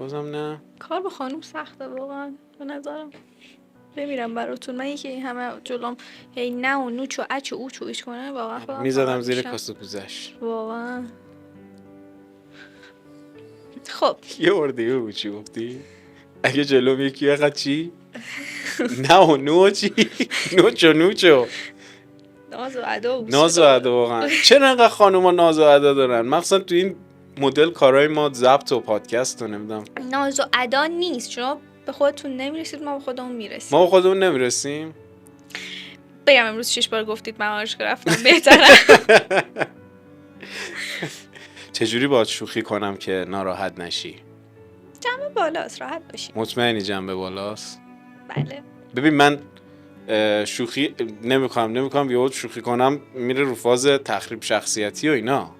بازم نه. کار با خانوم سخته واقعا به نظرم. بمیرم براتون. من یکی همه جلوم هی نه و نوچ و اچ و اوچ و ایش کنه واقعا خودم میزدم پاگل زیر میشم. کاسه کوزش. واقعا. خب یه ورده بگو چی گفتی؟ اگه جلوم یکی اینقدر چی؟ نه و نو چی؟ نوچ و نوچو ناز و ادا و ناز و ادا واقعا. چرا اینقدر خانوما ناز و ادا دارن؟ مخصوصا تو این مدل کارهای ما ضبط و پادکست و نمیدونم. ناز و ادا نیست، شما به خودتون نمیرسید، ما به خودمون میرسیم. ما به خودمون نمیرسیم. بگم امروز 6 بار گفتید من آرشگاه رفتم بهتره. چجوری باید شوخی کنم که ناراحت نشی؟ جنبه بالاست، راحت باشی. مطمئنی جنبه بالاست؟ بله. ببین من شوخی نمیکنم یهو شوخی کنم میره رو فاز تخریب شخصیتی و اینا.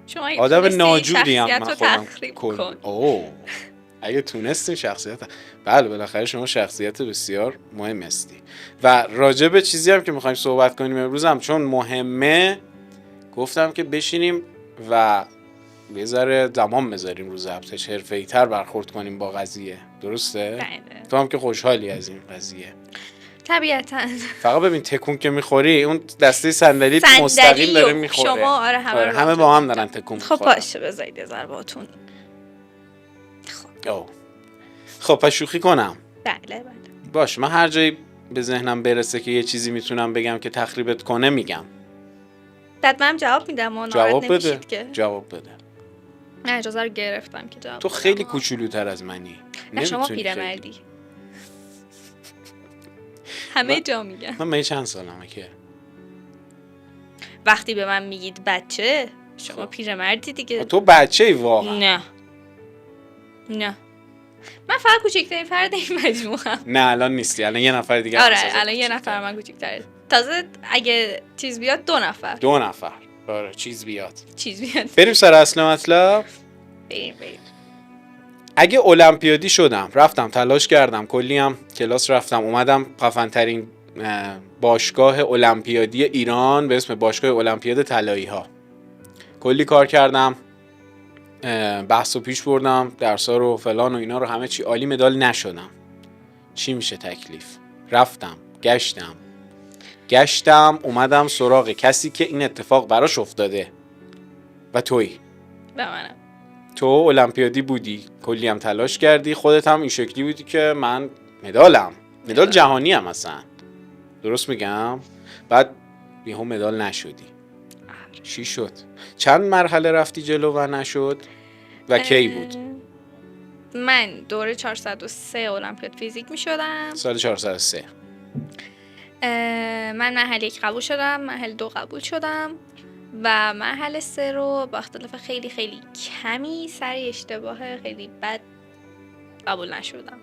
شما آدم ناجوری ام من شخصیت رو خودم تخریب کن. اگه تونستین شخصیت بله بالاخره شما شخصیت بسیار مهم هستی. و راجع به چیزی هم که میخوایم صحبت کنیم امروز هم چون مهمه گفتم که بشینیم و یه ذره زمان بذاریم رو ضبطش، حرفه‌ای‌تر برخورد کنیم با قضیه. درسته؟ بله. تو هم که خوشحالی از این قضیه. طبیعتاً. فقط ببین تکون که میخوری اون دسته صندلی مستقیم داره میخوره. شما آره همه با هم دارن تکون میخورن. خب باشه بذارید ضرباتون. خب پس شوخی کنم. بله. باش من هر جایی به ذهنم برسه که یه چیزی میتونم بگم که تخریبت کنه میگم. من جواب میدم. جواب بده. من اجازه رو گرفتم که جواب تو خیلی کوچولوتر از منی. نه شما پیرمردی. همه جا میگن. من چند سالمه که وقتی به من میگید بچه شما پیرمردی دیگه. تو بچه‌ای واقعا. نه من فقط کوچکترین فرد این مجموعه. نه الان نیستی، الان یه نفر دیگه. آره الان یه نفر من کوچکتره. تازه اگه چیز بیاد 2 نفر. آره چیز بیاد. بریم سر اصل مطلب. بریم. اگه المپیادی شدم، رفتم تلاش کردم، کلی هم کلاس رفتم، اومدم خفن‌ترین باشگاه المپیادی ایران به اسم باشگاه المپیاد طلایی ها کلی کار کردم، بحث و پیش بردم، درس‌ها رو فلان و اینا رو همه چی عالی، مدال نشدم. چی میشه تکلیف؟ رفتم گشتم اومدم سراغ کسی که این اتفاق براش افتاده و تویی. بمانم. تو المپیادی بودی، کلی هم تلاش کردی، خودت هم این شکلی بودی که من مدال جهانی هم اصلا. درست میگم؟ بعد یهو مدال نشدی. چی شد؟ چند مرحله رفتی جلو و نشد؟ و کی بود؟ من دوره 403 المپیاد فیزیک میشدم. سال 403. من مرحله 1 قبول شدم، مرحله 2 قبول شدم و مرحله 3 رو با اختلاف خیلی خیلی کمی سر اشتباه خیلی بد قبول نشدم.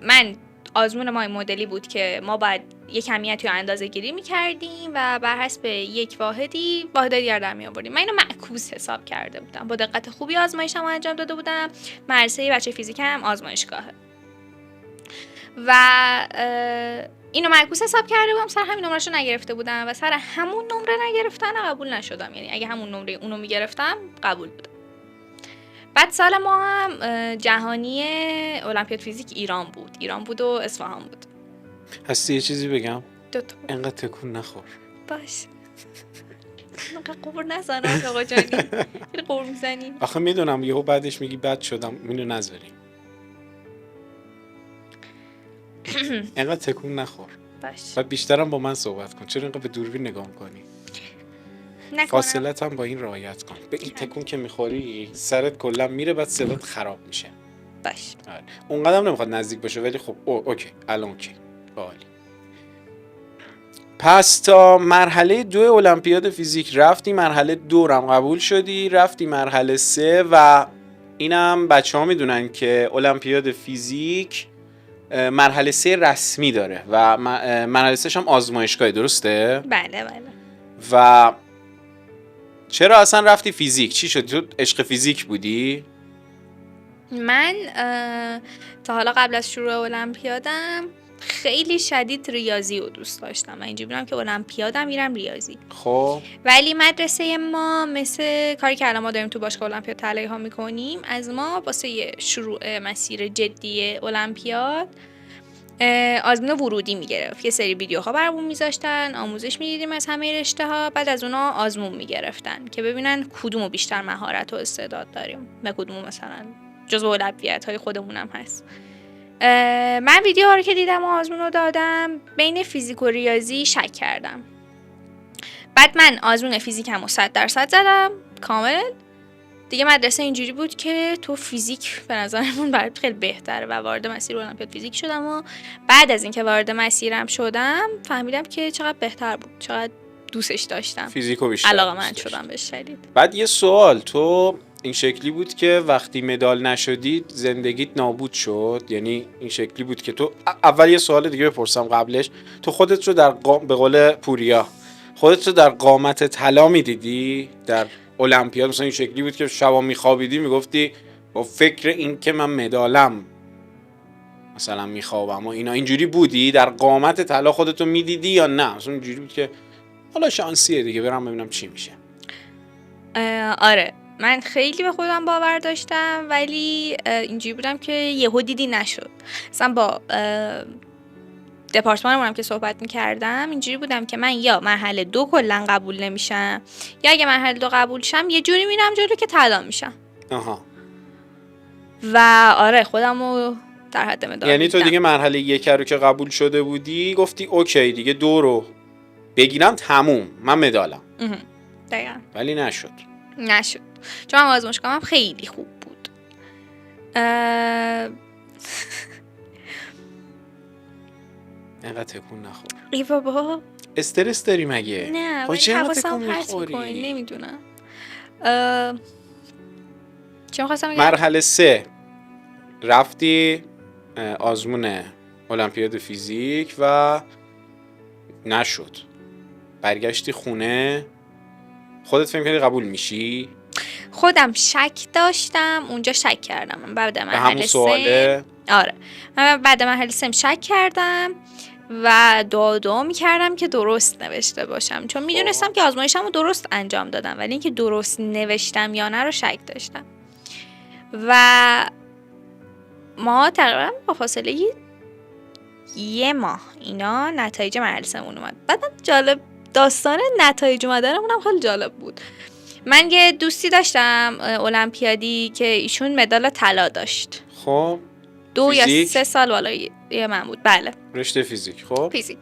من آزمون ما این مدلی بود که ما باید یک کمیتی رو اندازه گیری میکردیم و بر حسب یک واحدی دیگر در می آوردیم. من اینو معکوس حساب کرده بودم، با دقت خوبی آزمایشم رو انجام داده بودم. مدرسه بچه فیزیک هم آزمایشگاهه و اینو معکوس حساب کرده بودم، سر همین نمرهشو نگرفته بودم و سر همون نمره نگرفتن قبول نشدم. یعنی اگه همون نمره اونو میگرفتم قبول بودم. بعد سال ما هم جهانی المپیاد فیزیک ایران بود و اصفهان بود. هستی یه چیزی بگم؟ 2 تا. انقدر تکون نخور. باش. انقدر قور نزن آقا جانی. خیلی قور میزنی. آخه میدونم یهو بعدش میگی بد شدم، اینو نذاری. انقدر تکون نخور. باش. بعد بیشترم با من صحبت کن. چرا اینقدر به دوربین نگاه می‌کنی؟ فاصلت هم با این رعایت کن. به این تکون که میخوری سرت کلا میره، بعد صدات خراب میشه. باش. اونقدر هم نمیخواد نزدیک باشه ولی خب اوکی الان اوکی. عالی. پس تا مرحله 2 المپیاد فیزیک رفتی، مرحله 2 رم قبول شدی، رفتی مرحله 3 و اینم بچه‌ها میدونن که المپیاد فیزیک مرحله 3 رسمی داره و مرحله 3 هم آزمایشگاهی. درسته؟ بله. و چرا اصلا رفتی فیزیک؟ چی شد؟ تو عشق فیزیک بودی؟ من تا حالا قبل از شروع المپیادم خیلی شدید ریاضی رو دوست داشتم. من اینجوری بودم که المپیادم میرم ریاضی. خب ولی مدرسه ما مثل کاری که الان ما داریم تو باشگاه المپیاد طلایی ها میکنیم، از ما واسه شروع مسیر جدی المپیاد آزمون ورودی میگرفت. یه سری ویدیوها برامون میذاشتن، آموزش میدیدیم از همه رشته ها، بعد از اونا آزمون میگرفتن که ببینن کدومو بیشتر مهارت و استعداد داریم و کدومو مثلا جزو اولویت های خودمونم هست. من ویدیوها رو که دیدم و آزمون رو دادم، بین فیزیک و ریاضی شک کردم. بعد من آزمون فیزیکم رو 100% زدم کامل. دیگه مدرسه اینجوری بود که تو فیزیک به نظرمون برات خیلی بهتره و وارد مسیر المپیاد فیزیک شدم و بعد از اینکه وارد مسیرم شدم فهمیدم که چقدر بهتر بود، چقدر دوستش داشتم، فیزیکو بیشتر علاقه‌مند دوست شدم بهش شدید. بعد یه سوال، تو این شکلی بود که وقتی مدال نشدی زندگیت نابود شد؟ یعنی این شکلی بود که تو اول یه سوال دیگه بپرسم قبلش، تو خودت رو در به قول پوریا خودت رو در قامت طلا میدیدی در المپیاد؟ مثلا این شکلی بود که شبا میخوابیدی میگفتی با فکر این که من مدالم مثلا میخوابم و اینا، اینجوری بودی در قامت طلا خودتو میدیدی یا نه مثلا اینجوری بود که حالا شانسیه دیگه برم ببینم چی میشه؟ آره من خیلی به خودم باور داشتم، ولی اینجوری بودم که یهو دیدی نشد. مثلا با دپارتمانمونم که صحبت میکردم اینجوری بودم که من یا مرحله 2 کلا قبول نمیشم، یا اگه مرحله 2 قبول شم یه جوری میرم جلو که طلا میشم. آها. و آره خودمو در حد مدال یعنی تو دیدم. دیگه مرحله 1 رو که قبول شده بودی گفتی اوکی دیگه 2 رو بگیرم تموم من مدالم. دقیقا. ولی نشد. چون من آزمایشگاهم خیلی خوب بود. اینقدر تکون نخور. ای بابا استرس داری مگه؟ نه ولی چرا حواسم تکون پرت میخوری؟ نمیدونم. چه می‌خواستم بگم؟ مرحله 3 رفتی آزمون المپیاد فیزیک و نشد، برگشتی خونه، خودت فکر کردی قبول میشی؟ خودم شک داشتم، اونجا شک کردم. من بعد به همون مرحله سواله؟ آره من بعد مرحله 3 شک کردم و دعا میکردم که درست نوشته باشم، چون میدونستم که آزمایشم رو درست انجام دادم، ولی اینکه درست نوشتم یا نه رو شک داشتم. و ما تقریبا با فاصله 1 ماه اینا نتایج مرحله 3 اومد. بعد جالب داستان نتایج اومدنمون هم خیلی جالب بود. من یه دوستی داشتم المپیادی که ایشون مدال طلا داشت. خب 2 یا فیزیک؟ 3 سال بالای من بود. بله رشته فیزیک. خب فیزیک.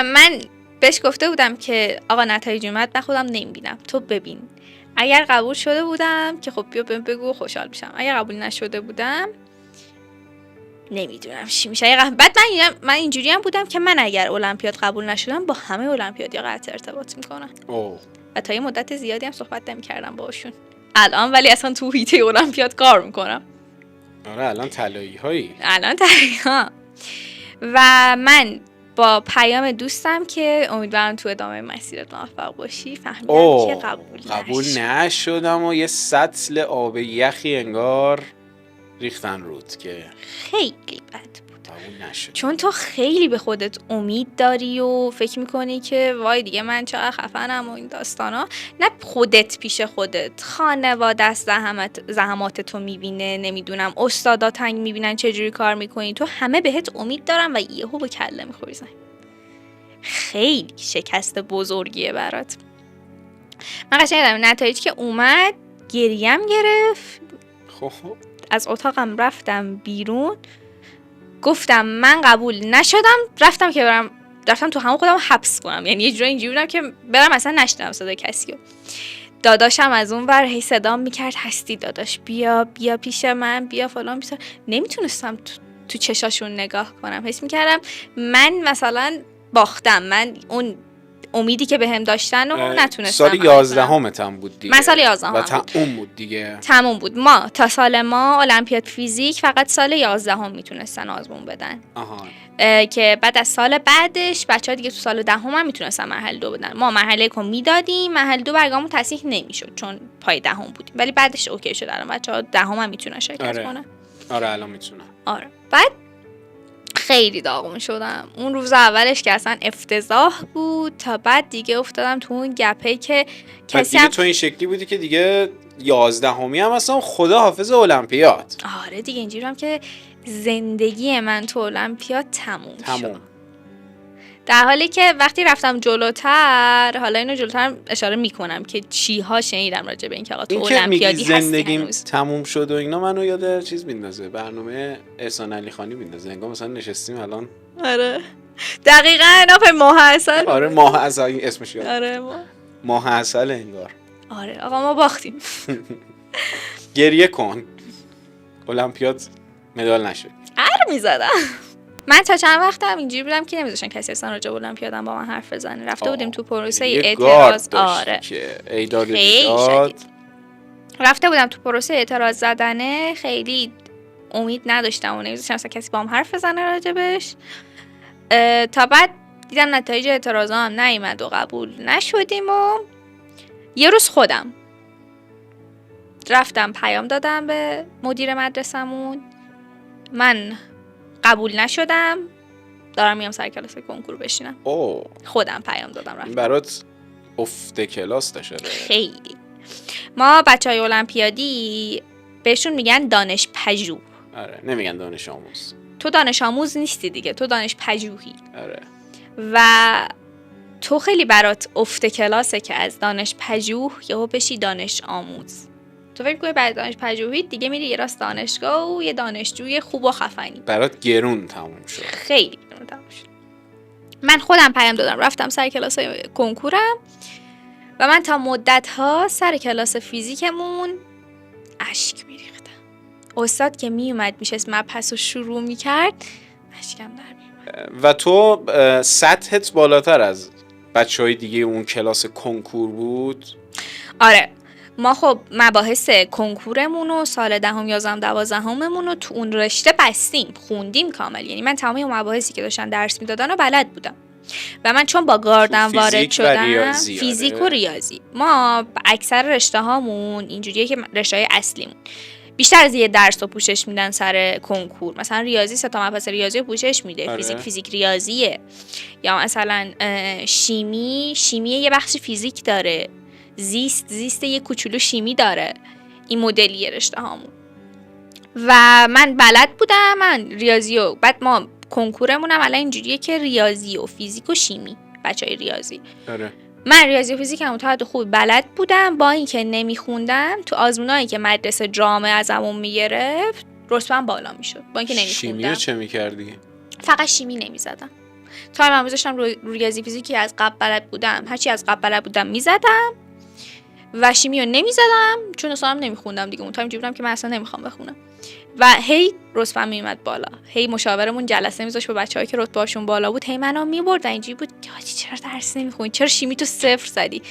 من بهش گفته بودم که آقا نتایج اومد، من خودم نمیبینم، تو ببین. اگر قبول شده بودم که خب بیا بهم بگو خوشحال میشم، اگر قبول نشده بودم نمیدونم چی میشه. بعد من اینجوری هم بودم که من اگر المپیاد قبول نشدم با همه المپیادیا قطع ارتباط میکنم. و تا یه مدت زیادی هم صحبت نمی‌کردم باشون. الان ولی اصلا تو هیته المپیاد کار میکنم. آره الان طلایی هایی. و من با پیام دوستم که امیدوارم تو ادامه مسیرت موفق باشی فهمیدم که قبول نشدم و یه سطل آب یخی انگار ریختن رود که خیلی بد بود. قبول نشد. چون تو خیلی به خودت امید داری و فکر میکنی که وای دیگه من چقدر خفنم و این داستانا. نه خودت پیش خودت، خانواده است زحمات تو میبینه، نمیدونم استادا تنگ میبینن چجوری کار میکنی، تو همه بهت امید دارن و یهو به کله میخوری زن. خیلی شکست بزرگیه برات. من قشنگ نتایجی که اومد گریم گرفت. خب از اتاقم رفتم بیرون، گفتم من قبول نشدم، رفتم تو همون خودم حبس کنم. یعنی یه جوری اینجوری بودم که برم اصلا نشنوم صدای کسی رو. داداشم از اون ور هی صدام میکرد هستی داداش، بیا پیش من، بیا فلان بیسار. نمیتونستم تو چشاشون نگاه کنم، حس میکردم من مثلا باختم، من اون امیدی که بهم داشتن و نتونستم. سال 11 هم بود دیگه. من سال 11 و تموم بود دیگه. تموم بود. ما تا سال ما المپیاد فیزیک فقط سال 11 میتونستن آزمون بدن. که بعد از سال بعدش بچه‌ها دیگه تو سال 10 هم میتونستن مرحله 2 بدن. ما مرحله 1 میدادیم، مرحله 2 برگامون تصحیح نمیشد چون پای 10 بودیم، ولی بعدش اوکی شد. الان بچه‌ها 10 هم میتونن شرکت کنن. آره الان میتونن. آره. بعد خیلی داغون شدم اون روز اولش که اصلا افتضاح بود، تا بعد دیگه افتادم تو اون گپه که کسی دیگه تو این شکلی بودی که دیگه 11می هم اصلا خدا حافظ المپیاد. آره دیگه اینجوری هم که زندگی من تو المپیاد تموم شد. در حالی که وقتی رفتم جلوتر، حالا اینو جلوتر اشاره میکنم که چیها شنیدم راجع به این که آقا تو المپیادی هستی زندگیم هنوز تموم شد و اینا، منو یاد چیز میندازه، برنامه احسان علی خانی میندازه. انگار مثلا نشستیم الان. آره دقیقاً ناف ماه عسل. آره ماه عسل اسمش یاد. آره ماه عسل انگار. آره آقا ما باختیم. گریه کن، المپیاد مدال نشد. میزدم. من تا چند وقتم اینجوری بودم که نمیذاشتن کسی اصلا راجع به المپیادم با من حرف بزنه. رفته بودیم تو پروسه اعتراض. آره ایداد رفته بودم تو پروسه اعتراض زدنه، خیلی امید نداشتم و نمیذاشتم اصلا کسی با من حرف بزنه راجبش. تا بعد دیدم نتایج اعتراضام نیامد و قبول نشدیم و یه روز خودم رفتم پیام دادم به مدیر مدرسمون، من قبول نشدم، دارم میام سر کلاس کنکور بشینم. خودم پیام دادم رفتم. برات افت کلاس داشته؟ خیلی. ما بچهای المپیادی بهشون میگن دانش پژوه. آره نمیگن دانش آموز. تو دانش آموز نیستی دیگه، تو دانش پژوهی. آره. و تو خیلی برات افت کلاسه که از دانش پژوه یهو بشی دانش آموز. تو فکر کنی بعد دانش پژوهی دیگه میری یه راست دانشگاه و یه دانشجوی خوب و خفنی. برات گرون تموم شد. خیلی گرون تموم شد. من خودم پیام دادم رفتم سر کلاس کنکورم و من تا مدت‌ها سر کلاس فیزیکمون اشک میریختم. استاد که میومد میشست مبحث رو شروع میکرد اشکم در میومد. و تو سطحت بالاتر از بچهای دیگه اون کلاس کنکور بود؟ آره ما خب مباحث کنکورمون و سال 10ام 11ام 12ممون رو تو اون رشته بستیم، خوندیم کامل. یعنی من تمامی اون مباحثی که داشتن درس میدادن رو بلد بودم و من چون با گاردن وارد شدم فیزیک و ریاضی، ما اکثر رشته هامون اینجوریه که رشته های اصلیمون بیشتر از یه درس رو پوشش میدن سر کنکور. مثلا ریاضی 3 تا مبحث ریاضی رو پوشش میده. آره. فیزیک ریاضیه. یا مثلا شیمی یه بخش فیزیک داره. زیست یه کوچولو شیمی داره. این مدلیه رشته هامون. و من بلد بودم، من ریاضی و بعد ما کنکورمون هم الان اینجوریه که ریاضی و فیزیک و شیمی بچهای ریاضی. آره. من ریاضی و فیزیک هم تا حد خوب بلد بودم، با اینکه نمیخوندم. تو آزمونایی که مدرسه جامعه ازمون میگرفت رتبه‌ام بالا میشد با اینکه نمیخوندم. شیمی رو چه میکردی؟ فقط شیمی نمیزدم. تا من میذاشتم ریاضی فیزیکی از قبل بلد بودم، هرچی از قبل بلد بودم میزدم و شیمی رو نمیزدم چون اصلا نمیخوندم دیگه. اون تایم جبرم که من اصلا نمیخوام بخونم و هی رتبه‌ام میومد بالا. هی مشاورمون جلسه میذاشت با بچه‌هایی که رتبه‌شون بالا بود، هی منو میبرد و اینجوری بود که حاجی چرا درس نمیخونی، چرا شیمی تو 0 زدی.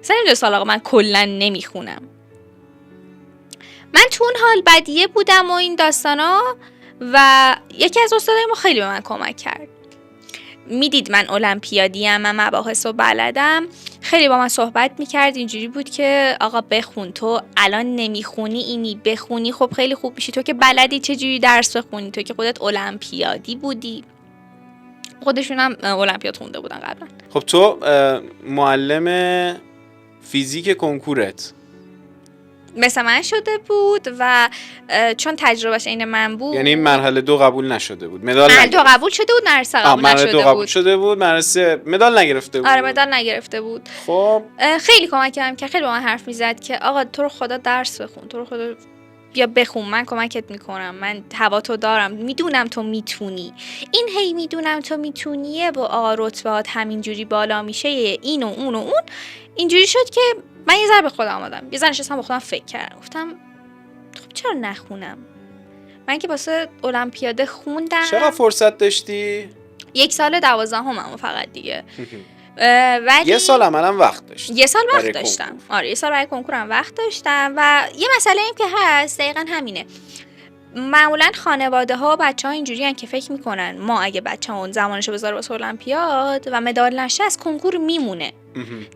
اصلا نمیدونم سال آقا من کلا نمیخونم. من تو اون حال بدیه بودم و این داستانا و یکی از استادای ما خیلی به من کمک کرد. میدید من المپیادیم، من مباحث رو بلدم، خیلی با من صحبت میکرد. اینجوری بود که آقا بخون، تو الان نمیخونی اینی بخونی خب خیلی خوب میشی، تو که بلدی چجوری درس بخونی، تو که خودت المپیادی بودی. خودشون هم المپیاد خونده بودن قبلا. خب تو معلم فیزیک کنکورت مثل من شده بود و چون تجربهش عین من بود، یعنی مرحله 2 قبول نشده بود، مدال مرحله 2 قبول شده بود، مرحله 3 قبول نشده بود. قبول شده بود، مرحله 3 مدال نگرفته بود. آره مدال نگرفته بود. خب خیلی کمک کردم که خیلی با من حرف میزد که آقا تو رو خدا درس بخون، تو رو خدا بیا بخون، من کمکت میکنم، من هوا تو دارم، میدونم تو میتونی. این هی میدونم تو میتونیه با آقا رتبهات همینجوری بالا میشه، این و اون و اون. اینجوری شد که من یه ذره به خودم آمدم، یه ذره نشستم با خودم فکر کردم، گفتم خب چرا نخونم؟ من که واسه المپیاد خوندم. چقدر فرصت داشتی؟ 1 سال 12ام فقط دیگه. ولی 1 سال عملا وقت داشت. 1 سال وقت داشتم. آره 1 سال برای کنکورم وقت داشتم و یه مسئله این که هست دقیقاً همینه. معمولا خانواده ها و بچه‌ها اینجوری ان که فکر میکنن ما اگه بچه‌مون زمانشو بذاره واسه المپیاد و مدال نشه از کنکور میمونه.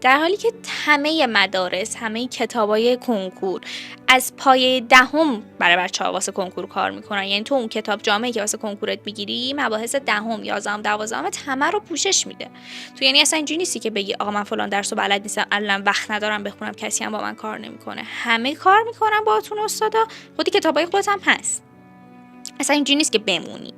در حالی که همه مدارس، همه کتابای کنکور از پایه دهم برای بچه‌ها واسه کنکور کار میکنن. یعنی تو اون کتاب جامعه که واسه کنکورت میگیری مباحث دهم، 11ام، 12ام همه رو پوشش میده. تو یعنی اصلا اینجوری نیستی که بگی آقا من فلان درسو بلد نیستم، الان وقت ندارم بخونم، کسی هم با من کار نمیکنه. همه کار میکنن باهاتون استادا، خودی کتابای خودت هم هست. اصلا اینجوری نیست که بمونی.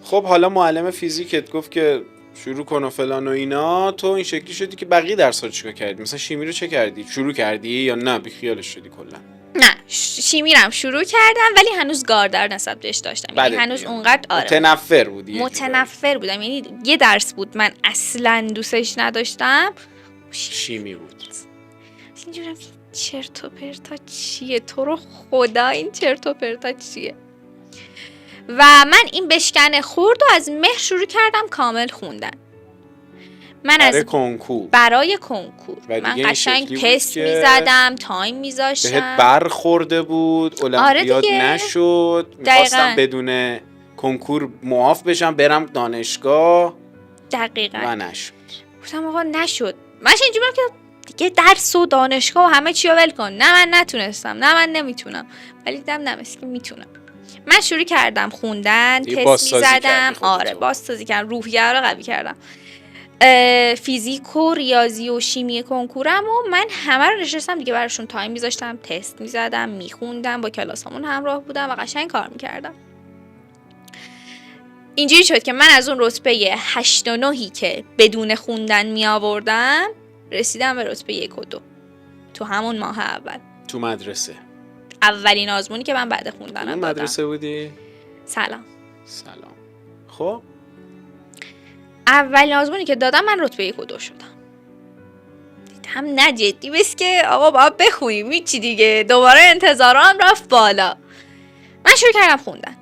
خب حالا معلم فیزیکت گفت که شروع کن و فلان و اینا، تو این شکلی شدی که بقیه درس‌ها رو چیکار کردی؟ مثلا شیمی رو چه کردی؟ شروع کردی یا نه بیخیالش شدی کلا؟ نه شیمیرم شروع کردم ولی هنوز گاردر نسبت بهش داشتم. یعنی هنوز اونقدر متنفر بودی؟ متنفر بودم. یعنی یه درس بود من اصلا دوستش نداشتم، شیمی بود. اینجورم چرت و پرتا چیه؟ تو رو خدا این چرت و پرتا چیه؟ و من این بشکنه خورد و از مهر شروع کردم کامل خوندن. من برای کنکور. برای کنکور من قشنگ تست میزدم، تایم میذاشتم. بهت برخورده بود، المپیاد نشد، میخواستم بدون کنکور معاف بشم برم دانشگاه. دقیقاً. و نشد. گفتم آقا نشد. من اینجوری بودم که دیگه درس و دانشگاه و همه چی رو ول کن. نه من نتونستم، نه من نمیتونم. ولی دیدم نه مثل که میتونم. من شروع کردم خوندن، تست میزدم. آره بازسازی کردم، روحیه رو قوی کردم. فیزیک و ریاضی و شیمی کنکورم و من همه رو نشستم دیگه براشون تایم میذاشتم، تست میزدم، میخوندم، با کلاسامون همراه بودم و قشنگ کار میکردم. اینجوری شد که من از اون رتبه 8 و 9 که بدون خوندن می آوردم رسیدم به رتبه 1 و 2 تو همون ماه اول. تو مدرسه اولین آزمونی که من بعد خوندنم دادم. مدرسه بودی؟ سلام. خب اولین آزمونی که دادم من رتبه 1 و 2 شدم. دیدم نه جدی بس که آقا باید بخونیم هیچی دیگه. دوباره انتظارم رفت بالا. من شروع کردم خوندن.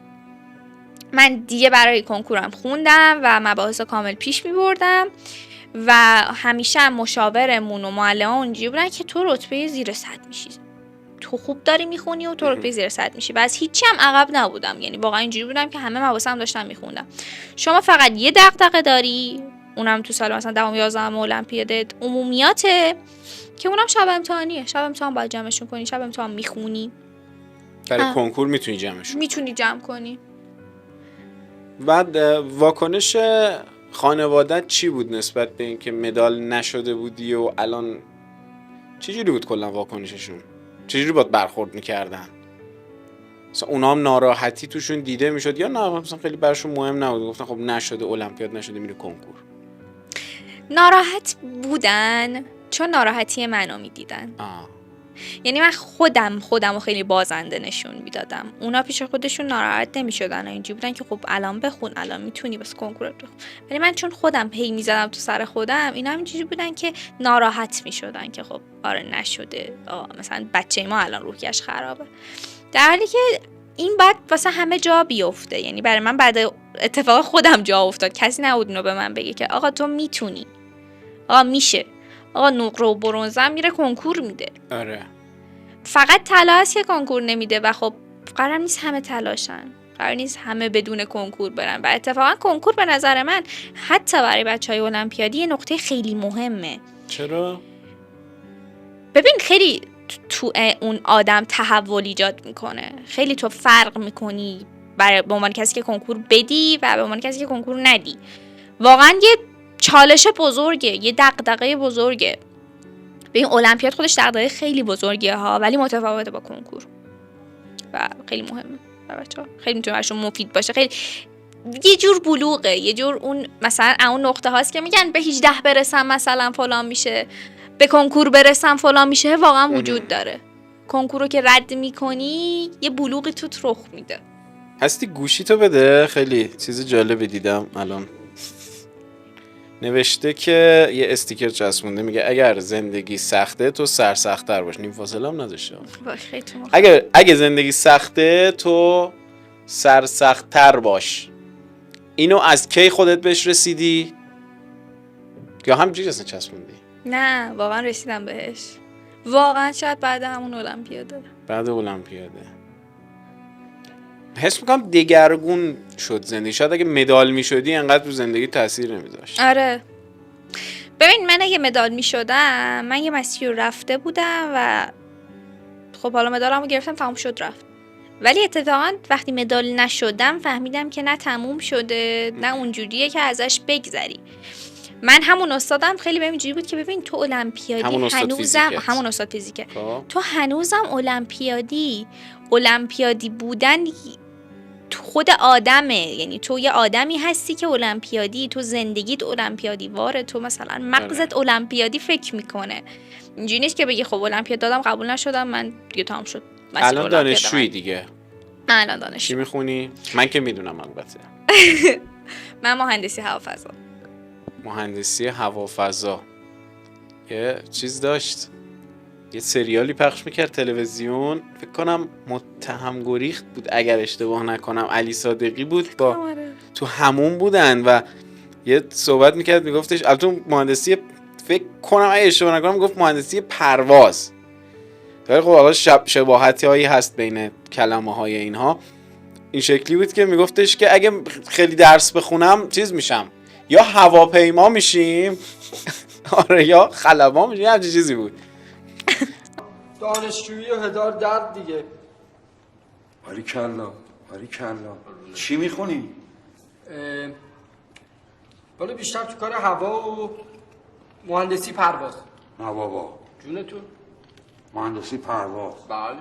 من دیگه برای کنکورم خوندم و مباحث کامل پیش می بردم و همیشه هم مشاورمون و معلم‌ها اونجوری بودن که تو رتبه زیر 100 میشی، تو خوب داری میخونی و تو رتبه زیر 100 میشی. و از هیچی هم عقب نبودم. یعنی واقعا اینجوری بودم که همه مباحثم داشتم میخوندم. شما فقط یه دغدغه داری، اونم تو سال مثلا 10 11 المپیاد عمومیاته که اونم شب امتحانیه. شب امتحان باید جمعشون کنی، شب امتحان میخونی. برای کنکور میتونی جمعشون میتونی جمع کنی. بعد واکنش خانوادت چی بود نسبت به اینکه مدال نشده بودی و الان چجوری بود کلا واکنششون؟ چجوری باید برخورد میکردن؟ مثلا اونا هم ناراحتی توشون دیده میشد یا نه مثلا خیلی برشون مهم نبود، گفتن خب نشده المپیاد نشده میره کنکور؟ ناراحت بودن چون ناراحتی منو میدیدن. یعنی من خودم خیلی بازنده نشون میدادم. اونا پیش خودشون ناراحت نمیشدن، اینجوری بودن که خب الان بخون، الان میتونی بس کنکورت بخون. ولی من چون خودم پی میزدم تو سر خودم، اینا هم اینجوری بودن که ناراحت میشدن که خب آره نشده، مثلا بچه ما الان روحیش خرابه. در حالی که این بعد واسه همه جا بیفته. یعنی برای من بعد اتفاق خودم جا افتاد. کسی نبود اینو به من بگه که آقا تو میتونی، آقا میشه، آقا نقره و برنزم میره کنکور میده. آره فقط طلا هست که کنکور نمیده و خب قرار نیست همه تلاشن، قرار نیست همه بدون کنکور برن. و اتفاقا کنکور به نظر من حتی برای بچهای المپیادی یه نقطه خیلی مهمه. چرا؟ ببین خیلی تو اون آدم تحول ایجاد میکنه، خیلی تو فرق میکنی برای به عنوان کسی که کنکور بدی و به عنوان کسی که کنکور ندی. واقعا یه چالش بزرگه، یه دغدغه بزرگه. به این المپیاد خودش دغدغه خیلی بزرگیه ها، ولی متفاوته با کنکور و خیلی مهمه برای بچه‌ها. خیلی میتونه براشون مفید باشه. خیلی یه جور بلوغه، یه جور اون مثلا اون نقطه هاست که میگن به 18 برسم مثلا فلان میشه، به کنکور برسم فلان میشه. واقعا وجود داره. کنکور رو که رد میکنی یه بلوغی توت رخ میده. هستی گوشی تو بده، خیلی چیز جالبی دیدم الان. نوشته که یه استیکر چسبونده میگه اگر زندگی سخته تو سرسخت‌تر باش. نیم فاصله هم نذاشته. اگه زندگی سخته تو سرسخت‌تر باش. اینو از کی خودت بهش رسیدی؟ یا همینجوری اصلا چسبوندی؟ نه واقعا رسیدم بهش. واقعا شاید بعد همون المپیاده. بعد المپیاده حس میکنم دگرگون شد زندگی. شاید اگه مدال میشدی انقدر تو زندگی تاثیر نمیذاشت. آره ببین من اگه مدال میشدم من یه مسیر رو رفته بودم و خب حالا مدالمو گرفتم، تموم شد رفت. ولی اتفاقا وقتی مدال نشدم فهمیدم که نه تموم شده، نه اونجوریه که ازش بگذری. من همون استادم خیلی بهم اینجوری بود که ببین تو المپیادی همون استاد فیزیکه. تو هنوزم المپیادی بودن تو خود آدمه، یعنی تو یه آدمی هستی که المپیادی، تو زندگیت المپیادی واره، تو مثلا مغزت المپیادی فکر میکنه. اینجوری نیست که بگی خب المپیاد دادم قبول نشدم من دیگه تمام شد. الان دانشجویی دیگه؟ من الان دانشجو. چی میخونی؟ من که میدونم البته. من مهندسی هوافضا. مهندسی هوافضا. یه چیز داشت، یه سریالی پخش میکرد تلویزیون، فکر کنم متهم گریخت بود اگر اشتباه نکنم، علی صادقی بود، با تو همون بودن و یه صحبت میکرد میگفتش البته مهندسی، فکر کنم اگه اشتباه نکنم گفت مهندسی پرواز، ولی خب حالا شباهتی هایی هست بین کلمه های اینها. این شکلی بود که میگفتش که اگه خیلی درس بخونم چیز میشم، یا هواپیما میشیم آره یا خلبان میشیم، همچین چیزی بود. دانشجویی و هدار درد دیگه. باریکلا. چی میخونی؟ بالا بیشتر تو کار هوا و مهندسی پرواز. نه بابا، جونتون؟ مهندسی پرواز. بله.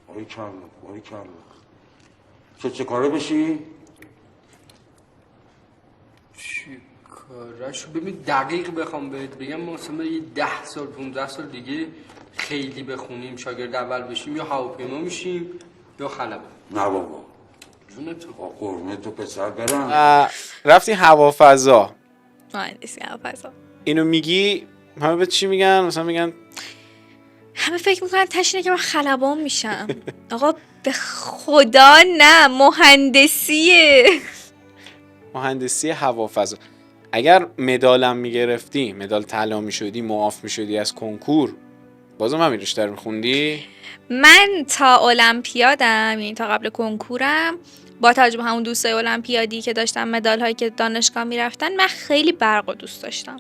باریکلا. چه کاره بشی؟ چی کارشو ببین دقیق بخوام بهت بگم، مثلا یه 10 سال 15 سال دیگه خیلی بخونیم شاگرد اول بشیم، یا هواپیما میشیم یا خلبان. نه بابا، جونتون؟ با قرمه تو پسر برم. رفتی هوافضا، مهندسی هوافضا، اینو میگی همه به چی میگن؟ مثلا میگن همه فکر میکنن تشینه که من خلبان میشم. آقا به خدا نه، مهندسیه. مهندسی هوافضا. اگر مدالم میگرفتی، مدال طلا میشدی، معاف میشدی از کنکور، بازم همین رشته رو میخوندی؟ من تا المپیادم، یعنی تا قبل کنکورم، با توجه به همون دوستای المپیادی که داشتم، مدال هایی که دانشگاه میرفتن، من خیلی برق رو دوست داشتم.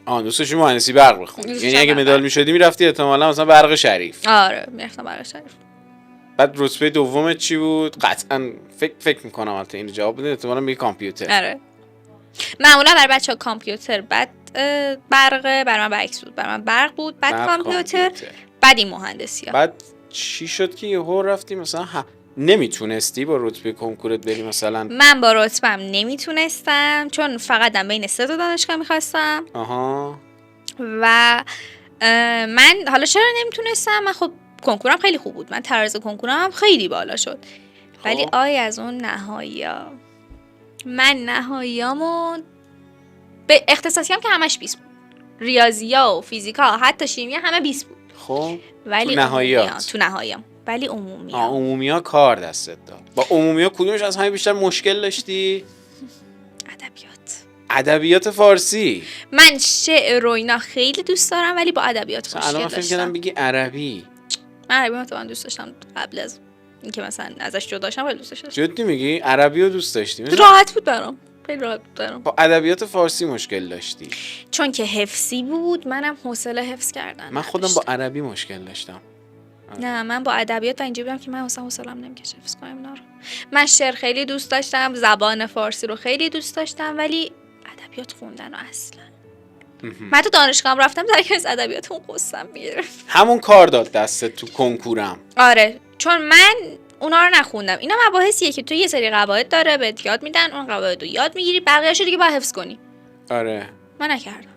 دوست داشتی مهندسی برق بخونی؟ یعنی اگه مدال میشدی میرفتی احتمالاً مثلا برق شریف. آره میرفتم برق شریف. بعد رتبه دومت چی بود؟ قطعاً فکر میکنم البته این جواب بده، احتمالاً میگی کامپیوتر. آره معمولا برای بچه‌ها کامپیوتر، بعد برقه، برای من برعکس بود، برای من برق بود، بعد کامپیوتر، بعد این مهندسی ها. بعد چی شد که یهو رفتی مثلا نمیتونستی با رتبه کنکورت بری مثلا؟ من با رتبم نمیتونستم چون فقط بین 3 تا دانشگاه میخواستم. آها. و من حالا چرا نمیتونستم؟ من خب کنکورم خیلی خوب بود، من تراز کنکورم هم خیلی بالا شد. ولی از اون نهایی‌ها، من نهاییامو به اختصاصی هم که همش 20 بود، ریاضی‌ها و فیزیکا حتی شیمی همه 20 بود. خب ولی تو نهاییام ولی عمومی‌ها کار دستت داد. با عمومی‌ها کدومش از همه بیشتر مشکل داشتی؟ ادبیات فارسی. من شعر و اینا خیلی دوست دارم ولی با ادبیات مشکل داشتم. الان فکر کردم بگی عربی. من عربی مثلا دوست داشتم قبل از اینکه مثلا ازش جدا شم، خیلی دوست داشتم. جدی میگی؟ عربی رو دوست داشتی؟ راحت بود برام، خیلی راحت بود برام. با ادبیات فارسی مشکل داشتی؟ چون که حفظی بود، منم حوصله حفظ کردن من خودم با عربی مشکل داشتم. نه من با ادبیات اینجوری بودم که من اصلا حوصله‌ام نمیکشه حفظ کنم اینا رو. من شعر خیلی دوست داشتم، زبان فارسی رو خیلی دوست داشتم، ولی ادبیات خوندن رو اصلا. من تو دانشگاهم رفتم در که از ادبیات اون قصه‌ام میگرفت. همون کار داد دستت تو کنکورم. آره چون من اونا رو نخوندم. اینا مباحثیه که تو یه سری قواعد داره بهت یاد میدن، اون قواعد رو یاد میگیری، بقیه‌اشو دیگه باید حفظ کنی. آره من نکردم.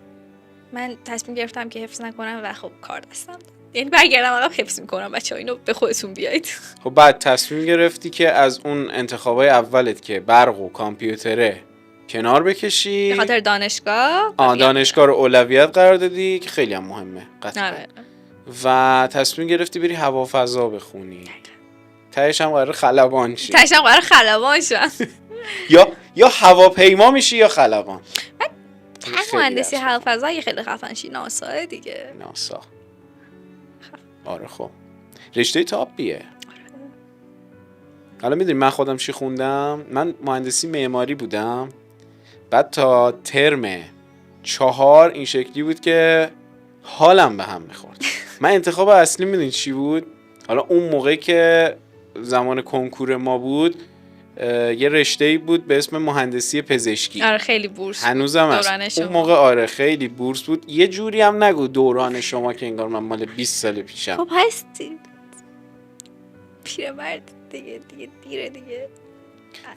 من تصمیم گرفتم که حفظ نکنم و خب کار دستم، یعنی برگردم عقب حفظ میکنم. بچه‌ها اینو به خودتون بیایید. خب بعد تصمیم گرفتی که از اون انتخابای اولت که برق و کامپیوتره کنار بکشی، به خاطر دانشگاه. دانشگاه رو اولویت قرار دادی که خیلی هم مهمه قطعا. آره. و تصمیم گرفتی بری هوافضا بخونی. تهش هم قرار خلبان شی. یا هواپیما میشی یا خلبان. مهندسی هوافضا خیلی خفن شی، ناسا دیگه. ناسا. آره خب رشته تاپیه. حالا میدونی من خودم چی خوندم؟ من مهندسی معماری بودم، بعد تا ترم 4 این شکلی بود که حالم به هم میخورد. من انتخاب اصلی میدونی چی بود؟ حالا اون موقع که زمان کنکور ما بود یه رشته‌ای بود به اسم مهندسی پزشکی. آره خیلی بورس هنوزم دوران هست. شما. اون موقع آره خیلی بورس بود. یه جوری هم نگو دوران شما که انگار من مال 20 سال پیشم. خب هستی پیرمرد دیگه دیره دیگه.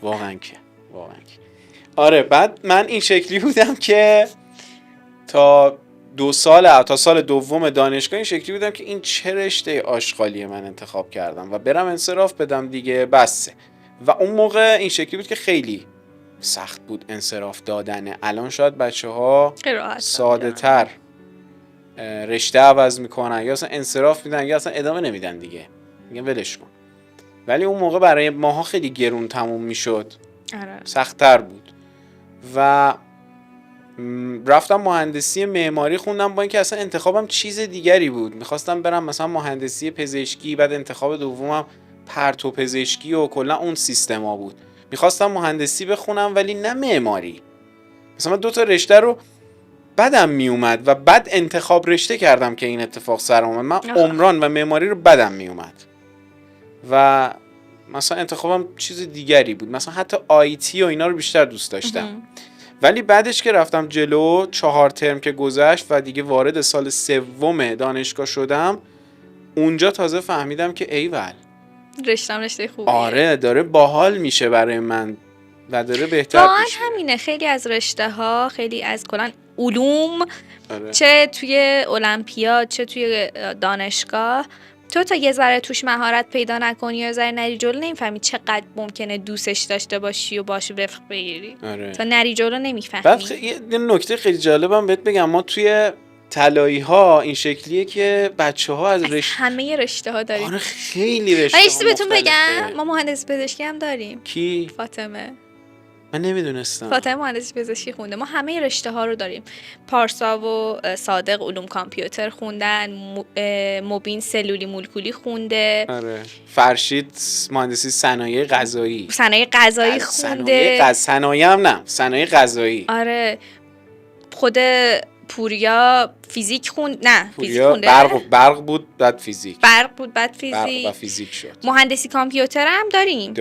واقعا که آره. بعد من این شکلی بودم که تا 2 سال تا سال دوم دانشگاه این شکلی بودم که این چه رشته آشغالی من انتخاب کردم و برم انصراف بدم دیگه بسه. و اون موقع این شکلی بود که خیلی سخت بود انصراف دادنه. الان شاید بچه‌ها ساده تر رشته عوض میکنن یا اصلا انصراف میدن یا اصلا ادامه نمیدن دیگه، میگن ولش کن. ولی اون موقع برای ماها خیلی گرون تموم میشد، سخت‌تر بود. و رفتم مهندسی معماری خوندم با اینکه اصلا انتخابم چیز دیگری بود. میخواستم برم مثلا مهندسی پزشکی، بعد انتخاب دومم پرتو پزشکی و کلا اون سیستما بود. میخواستم مهندسی بخونم ولی نه معماری. مثلا 2 تا رشته رو بدم میومد و بعد انتخاب رشته کردم که این اتفاق سر اومد. من عمران و معماری رو بدم میومد و مثلا انتخابم چیز دیگری بود. مثلا حتی آیتی و اینا رو بیشتر دوست داشتم. ولی بعدش که رفتم جلو 4 ترم که گذشت و دیگه وارد سال 3 دانشگاه شدم، اونجا تازه فهمیدم که ایول رشته خوبیه. آره داره باحال میشه برای من و داره بهتر واقعا میشه. همینه. خیلی از رشته ها، خیلی از کلا علوم آره. چه توی المپیاد چه توی دانشگاه، تو تا یه ذره توش مهارت پیدا نکنی یا ذره نری جلو نمیفهمی چقدر ممکنه دوستش داشته باشی و باش وفق بگیری. آره. تا نری جلو نمیفهمی. بعد یه نکته خیلی جالبم بهت بگم، ما توی طلایی ها این شکلیه که بچه ها از همه رشته ها داریم. آره خیلی رشته ها یه چیزی بهتون مختلفه. بگم، ما مهندسی پزشکی هم داریم. کی؟ فاطمه. من نمیدونستم. فاطمه مهندسی پزشکی خونده. ما همه رشته ها رو داریم. پارسا و صادق علوم کامپیوتر خوندن، مبین سلولی مولکولی خونده. آره. فرشید مهندسی صنایع غذایی. صنایع غذایی خونده. صنایع هم نه، صنایع غذایی. آره. خود پوریا فیزیک خوند. نه فیزیک خونده. برق بود بعد فیزیک. برق بود بعد فیزیک. برق و فیزیک شد. مهندسی کامپیوتر هم داریم.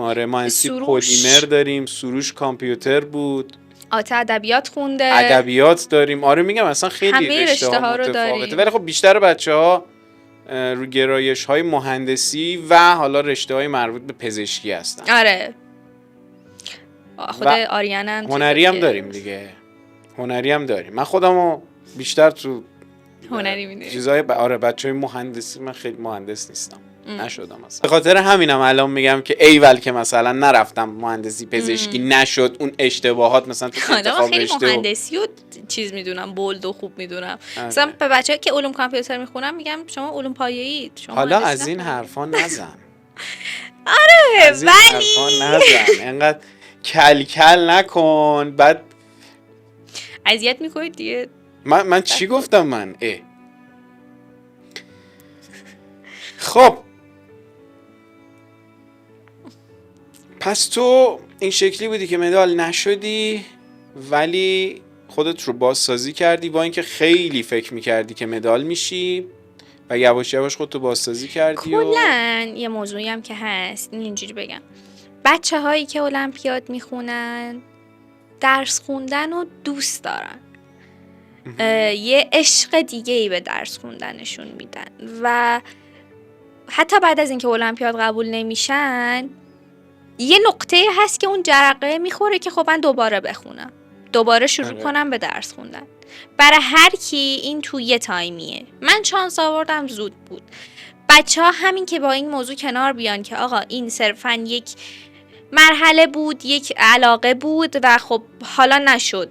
آره. مهندسی پلیمر داریم. سروش کامپیوتر بود. آتا ادبیات خونده. ادبیات داریم. آره میگم اصلا خیلی رشته ها متفاوته. ولی خب بیشتر بچه‌ها رو گرایش‌های مهندسی و حالا رشته‌های مربوط به پزشکی هستن. آره. خود آریان هم هنری هم داریم دیگه. هنری هم داریم. من خودمو بیشتر تو هنری می‌دونم. چیزای آره بچهای مهندسی، من خیلی مهندس نیستم. نشدم اصلا. به خاطر همینم الان میگم که ایول که مثلا نرفتم مهندسی پزشکی نشد اون اشتباهات مثلا تو انتخاب خیلی رشته مهندسی و چیز میدونم، بولد و خوب میدونم. مثلا به بچه‌ها که علوم کامپیوتر میخونم میگم شما علوم پایه‌ای، شما حالا از این حرفا نزن. آره ولی انقدر کل نکن. بعد اذیت میکنید دیگه. من چی گفتم من؟ خب پس تو این شکلی بودی که مدال نشدی ولی خودت رو بازسازی کردی با اینکه خیلی فکر میکردی که مدال میشی و یواش یواش خودتو بازسازی کردی. کلن یه موضوعی هم که هست اینجوری بگم، بچه هایی که المپیاد میخونن درس خوندن رو دوست دارن، یه عشق دیگه ای به درس خوندنشون میدن و حتی بعد از اینکه المپیاد قبول نمیشن یه نقطه هست که اون جرقه میخوره که خب من دوباره بخونم، دوباره شروع کنم به درس خوندن. برای هر کی این تو یه تایمیه. من شانس آوردم زود بود. بچه ها همین که با این موضوع کنار بیان که آقا این صرفاً یک مرحله بود، یک علاقه بود و خب حالا نشد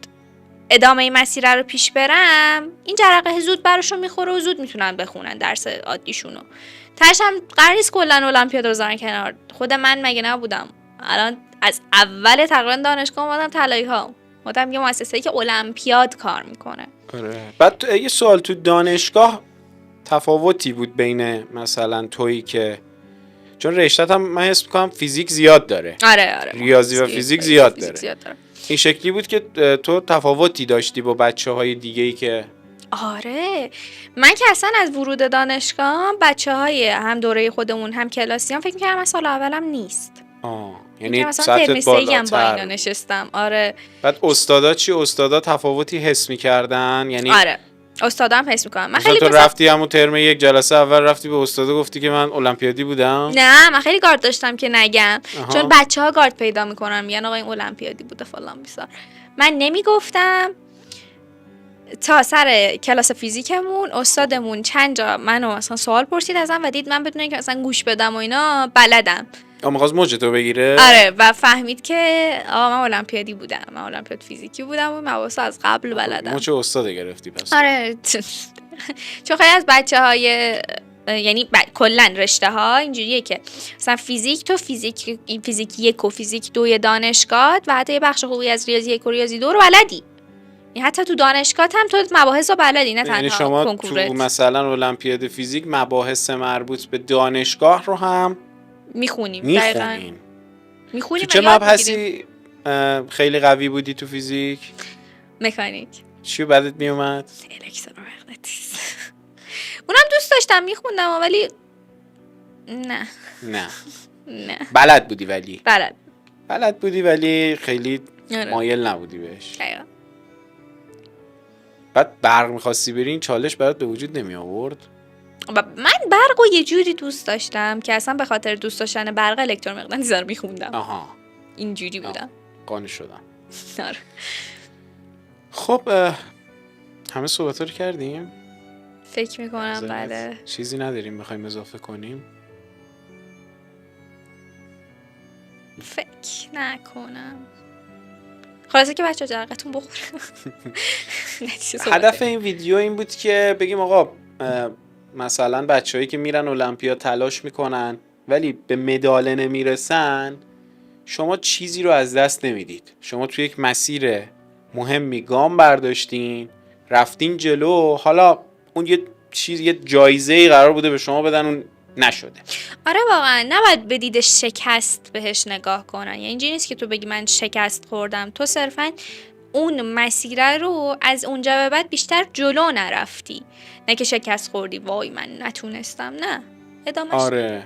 ادامه این مسیر رو پیش برم، این جرقه زود براشون میخوره و زود میتونن بخونن درس عادیشونو. تاش هم قرار نیست کلا المپیاد رو بذارن کنار. خود من مگه نبودم الان از اول تقریبا دانشگاه اومدم طلایی ها، اومدم یه مؤسسه‌ای که المپیاد کار میکنه. آره. بعد یه سوال، تو دانشگاه تفاوتی بود بین مثلا تویی که چون رشته‌ت هم من حس می‌کنم فیزیک زیاد داره. آره. ریاضی و فیزیک زیاد داره. این شکلی بود که تو تفاوتی داشتی با بچه‌های دیگه‌ای که آره، من که اصلا از ورود دانشگاه بچه‌های هم دوره خودمون هم کلاسیام فکر می‌کردم من سال اولم نیست. یعنی مثلا سطحت ترم 3 هم با اینا بالاتر. نشستم. آره بعد استادا چی؟ استادا تفاوتی حس می‌کردن؟ یعنی آره استادا هم حس می‌کنم. من مثلا خیلی تو رفتی همون ترم یک جلسه اول رفتی به استادا گفتی که من المپیادی بودم؟ نه من خیلی گارد داشتم که نگم. آها. چون بچه‌ها گارد پیدا میکنن میگن آقا این المپیادی بوده فلان بیسار. من نمیگفتم تا سر کلاس فیزیکمون استادمون چند جا منو مثلا سوال پرسید ازم و دید من بدون اینکه مثلا گوش بدم و اینا بلدم. می‌خواست موجتو بگیره؟ آره و فهمید که آقا من المپیادی بودم، من المپیاد فیزیکی بودم و مباحث از قبل بلدم. موچه استاد گرفتی پس. آره چون خیلی از بچه‌های یعنی کلا رشته ها اینجوریه که مثلا فیزیک تو فیزیک 1 و فیزیک 2 دانشگاه و حتی یه بخش خوبی از ریاضی 1 و ریاضی 2 رو بلدی. یعنی حتی تو دانشگاه هم تو مباحث رو بلدی نه یعنی تنها شما کنکورت. تو مثلا المپیاد فیزیک مباحث مربوط به دانشگاه رو هم میخونیم. میخونین. میخونیم. تو چه مبحثی خیلی قوی بودی تو فیزیک؟ مکانیک. چی بدت میومد؟ الکترومغناطیس. اونم دوست داشتم میخوندم ولی نه بلد بلد بودی ولی بلد بودی ولی خیلی آره. مایل نبودی بهش. دقیقا. بعد برق میخواستی بری این چالش برات به وجود نمی آورد؟ من برق رو یه جوری دوست داشتم که اصلا به خاطر دوست داشتن برق الکترومغناطیس رو میخوندم. آها اینجوری بودم. قانع شدم. آره. خب همه صحبت رو کردیم؟ فکر میکنم بله. چیزی نداریم میخوایم اضافه کنیم؟ فکر نکنم. خلاصه که بچه جرقتون بخوره. هدف این ویدیو این بود که بگیم آقا مثلا بچه‌هایی که میرن المپیاد تلاش میکنن ولی به مدال نمیرسن، شما چیزی رو از دست نمیدید. شما توی یک مسیر مهمی گام برداشتین، رفتین جلو، حالا اون یه جایزه‌ای قرار بوده به شما بدن، اون نشده. آره واقعا نباید به دید شکست بهش نگاه کنن. یعنی اینجوری نیست که تو بگی من شکست خوردم، تو صرفا اون مسیر رو از اونجا به بعد بیشتر جلو نرفتی، نه که شکست خوردی وای من نتونستم. نه ادامهش. آره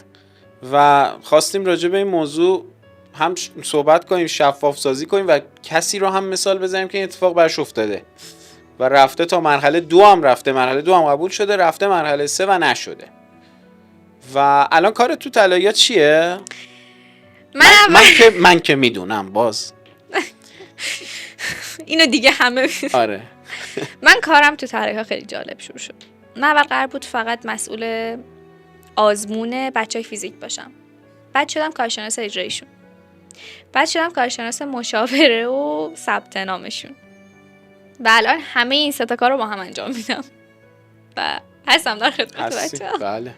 و خواستیم راجع به این موضوع هم صحبت کنیم، شفاف سازی کنیم و کسی رو هم مثال بزنیم که این اتفاق برش افتاده و رفته تا مرحله 2 هم رفته، مرحله 2 هم قبول شده، رفته مرحله 3 و نشده. و الان کار تو طلایی‌ها چیه؟ من که میدونم باز اینو دیگه همه آره. من کارم تو طلایی‌ها خیلی جالب شروع شد. من اول قرار بود فقط مسئول آزمون بچه‌های فیزیک باشم. بعد شدم کارشناس اجراییشون. بعد شدم کارشناس مشاوره و ثبت نامشون. و الان همه این سه تا کار رو با هم انجام میدم. و هستم در خدمت بچه‌ها. بله.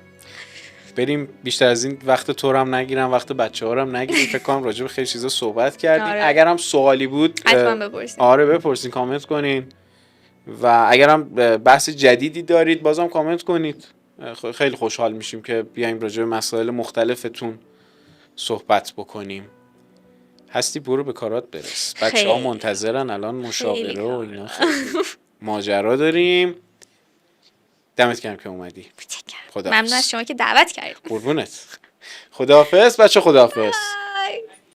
بریم بیشتر از این وقت تو رو هم نگیرم، وقت بچه‌ها رو هم نگیریم. فکر کنم راجع به خیلی چیزا صحبت کردیم. آره. اگر هم سوالی بود حتما بپرسید. آره بپرسین، کامنت کنین. و اگر هم بحث جدیدی دارید بازم کامنت کنید. خیلی خوشحال میشیم که بیایم راجع به مسائل مختلفتون صحبت بکنیم. هستی برو به کارات برس. بچه‌ها منتظرن الان مشاوره و اینا. ماجرا داریم. دمت گرم که اومدی. ممنون از شما که دعوت کردید. قربونت. خداحافظ بچه، خداحافظ.